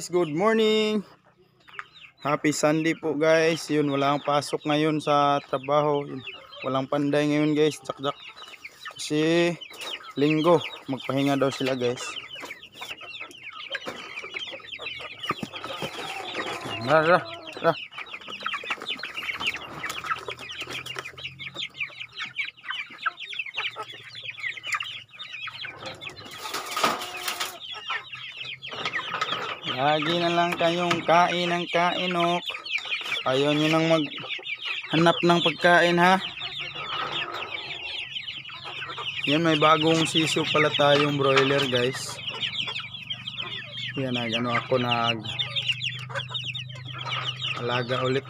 guys, good morning. Happy Sunday po guys. Yun, walang pasok ngayon sa trabaho. Yun, walang panday ngayon guys. Jakjak. Kasi linggo, magpahinga daw sila guys. Ra. Lagi na lang kayong kain ng kain, ok. Ayaw nyo nang maghanap ng pagkain, ha. Yan, may bagong sisiw pala tayong broiler guys. Yan, ako alaga ulit.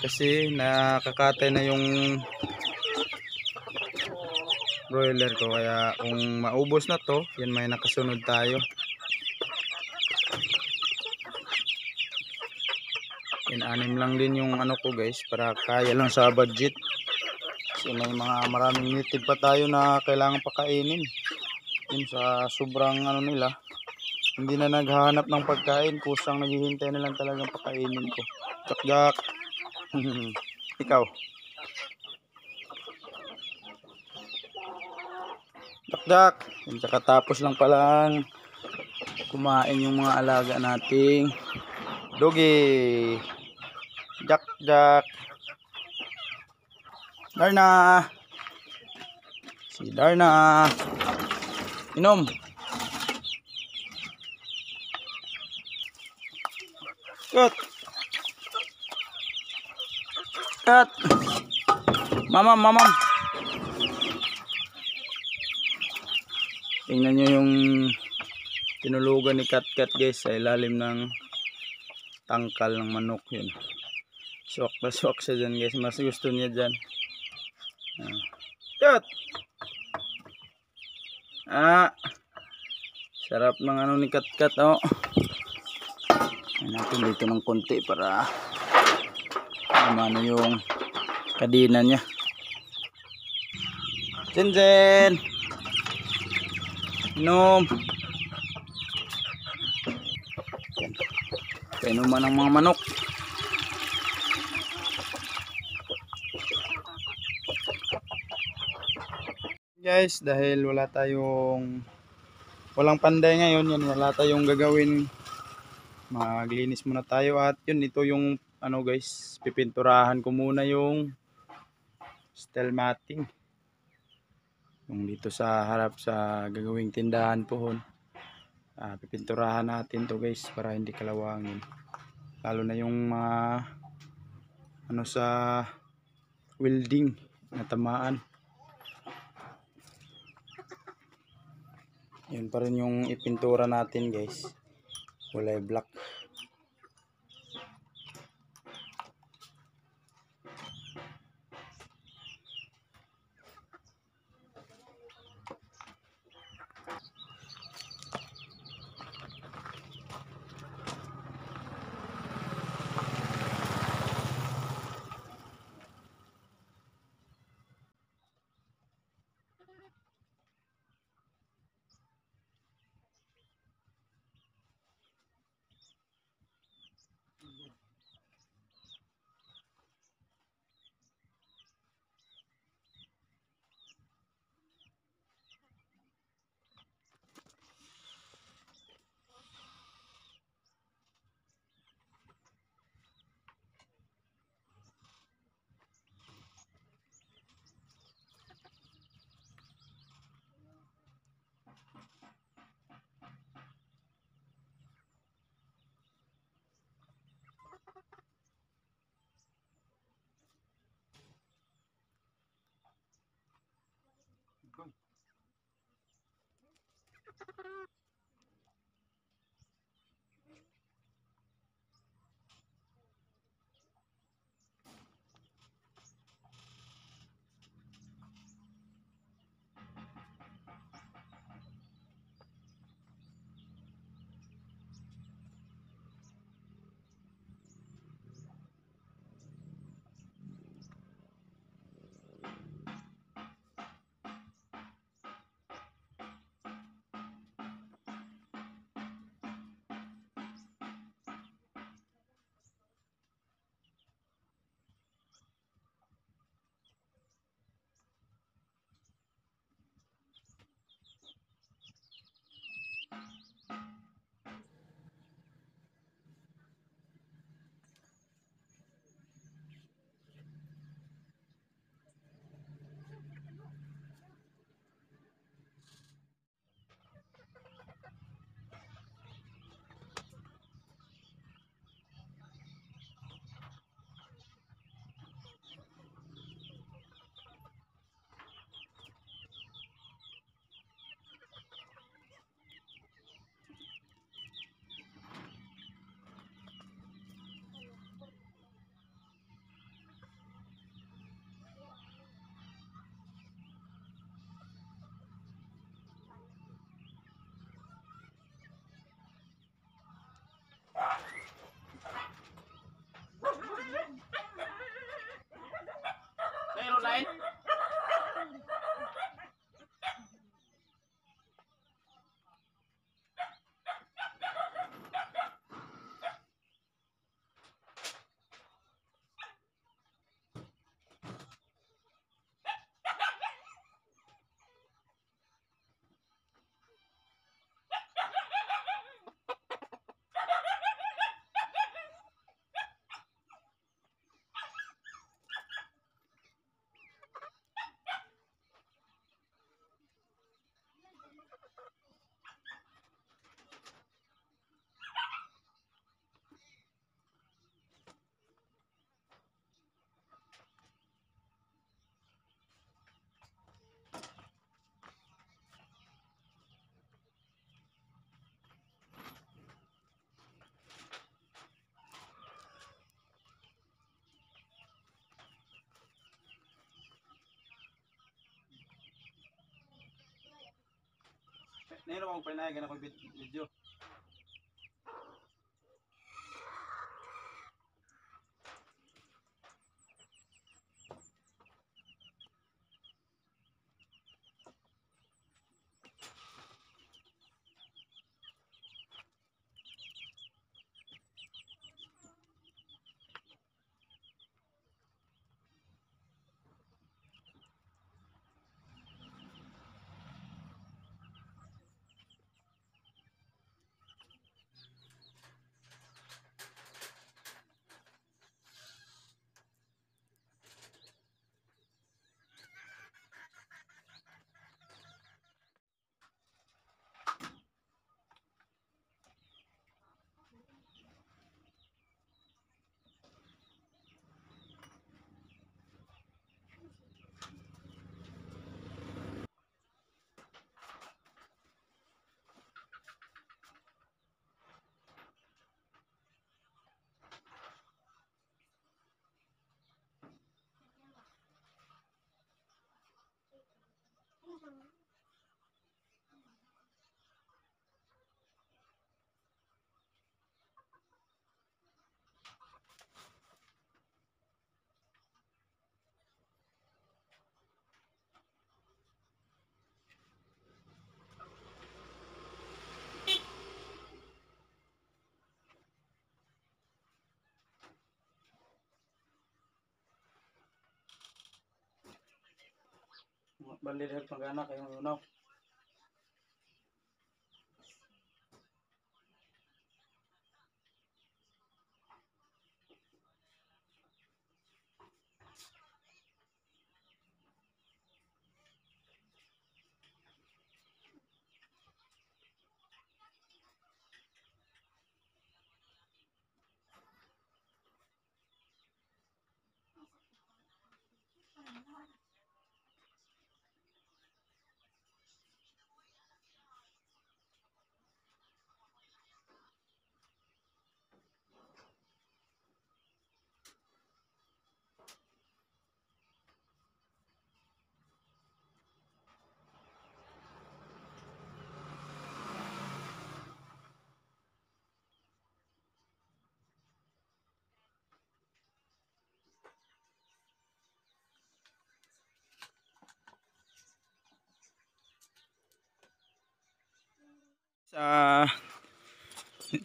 Kasi nakakatay na yung broiler ko. Kaya kung maubos na to, yan, may nakasunod tayo. Anim lang din yung ko guys, para kaya lang sa budget. Kasi may maraming native pa tayo na kailangan pakainin. Yun, sa sobrang nila, hindi na naghahanap ng pagkain, kusang naghihintay na lang talagang pakainin ko. Jakjak. Ikaw. Jakjak. Tsaka tapos lang palang kumain yung mga alaga nating doggy. Jakjak. Darna. Si Darna. Inom. Cut. Mamam. Tingnan nyo yung tinulugan ni Kat guys sa ilalim ng tangkal ng manok. Yun. Swak siya dyan guys. Mas gusto niya dyan. Cut! Sarap ng ni Kat oh. Ayan natin dito ng konti para yung kadina niya. Jen. Inom. Kainuman ng mga manok. Guys, dahil walang panday ngayon, yan, wala tayong gagawin, maglinis muna tayo. At yun, ito yung guys, pipinturahan ko muna yung steel matting yung dito sa harap sa gagawing tindahan pohon. Pipinturahan natin to guys para hindi kalawangin, lalo na yung mga sa welding na tamaan. Yun pa rin yung ipintura natin guys, kulay black. Nero ako pinayagan ako video. Bali rin pag-anak yung lunaw.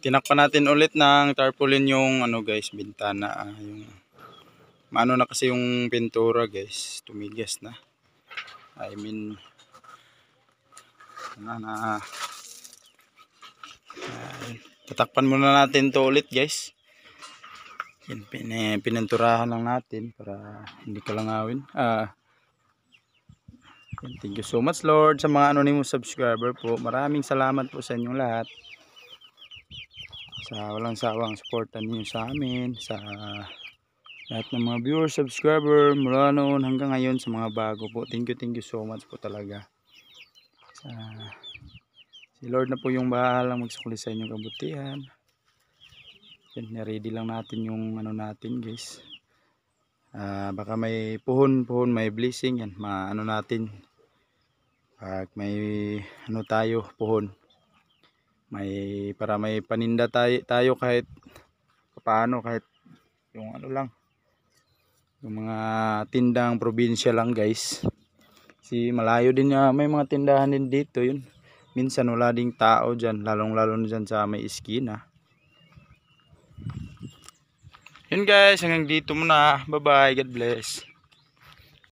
Tinakpan natin ulit ng tarpaulin yung ano guys, bintana. Yung maano na kasi yung pintura guys, tumigas na. I mean tatakpan muna natin to ulit guys. Yan, pininturahan lang natin para hindi kalangawin. Thank you so much Lord sa mga anonymous subscriber po. Maraming salamat po sa inyong lahat. Sa walang sawang suporta niyo sa amin, sa lahat ng mga viewers, subscriber mula noon hanggang ngayon, sa mga bago po. Thank you so much po talaga. Si Lord na po yung bahalang magsukli sa inyong kabutihan. Yan, ready lang natin yung ano natin guys. Baka may puhon, may blessing yan, maano natin. Pag may ano tayo, puhon. Para may paninda tayo kahit paano, kahit yung ano lang. Yung mga tindang probinsya lang guys. Kasi malayo din may mga tindahan din dito yun. Minsan wala ding tao dyan, lalong-lalo na dyan sa may iskina. Yun guys, hanggang dito muna. Bye bye, God bless.